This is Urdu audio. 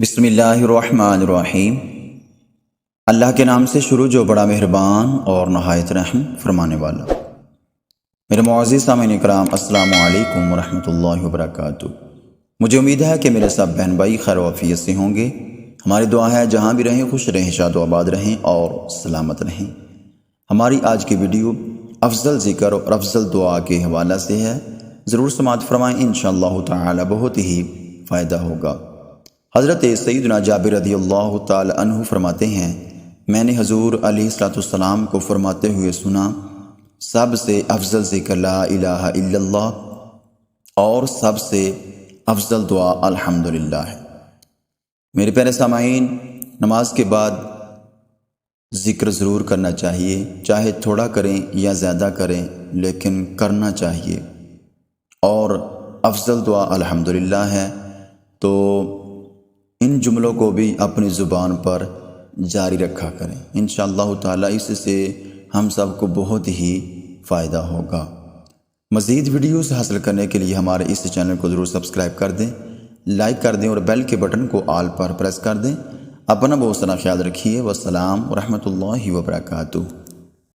بسم اللہ الرحمن الرحیم۔ اللہ کے نام سے شروع جو بڑا مہربان اور نہایت رحم فرمانے والا۔ میرے معزز سامعین اکرام، السلام علیکم ورحمۃ اللہ وبرکاتہ۔ مجھے امید ہے کہ میرے سب بہن بھائی خیر و عافیت سے ہوں گے۔ ہماری دعا ہے جہاں بھی رہیں خوش رہیں، شاد و آباد رہیں اور سلامت رہیں۔ ہماری آج کی ویڈیو افضل ذکر اور افضل دعا کے حوالہ سے ہے، ضرور سماعت فرمائیں، انشاءاللہ تعالی بہت ہی فائدہ ہوگا۔ حضرت سیدنا جابر رضی اللہ تعالی عنہ فرماتے ہیں، میں نے حضور علیہ السلام کو فرماتے ہوئے سنا، سب سے افضل ذکر لا الہ الا اللہ اور سب سے افضل دعا الحمدللہ ہے۔ میرے پیارے سامعین، نماز کے بعد ذکر ضرور کرنا چاہیے، چاہے تھوڑا کریں یا زیادہ کریں، لیکن کرنا چاہیے، اور افضل دعا الحمدللہ ہے۔ تو ان جملوں کو بھی اپنی زبان پر جاری رکھا کریں، انشاءاللہ تعالی اس سے ہم سب کو بہت ہی فائدہ ہوگا۔ مزید ویڈیوز حاصل کرنے کے لیے ہمارے اس چینل کو ضرور سبسکرائب کر دیں، لائک کر دیں اور بیل کے بٹن کو آل پر پریس کر دیں۔ اپنا بہت سارا خیال رکھیے۔ والسلام ورحمۃ اللہ وبرکاتہ۔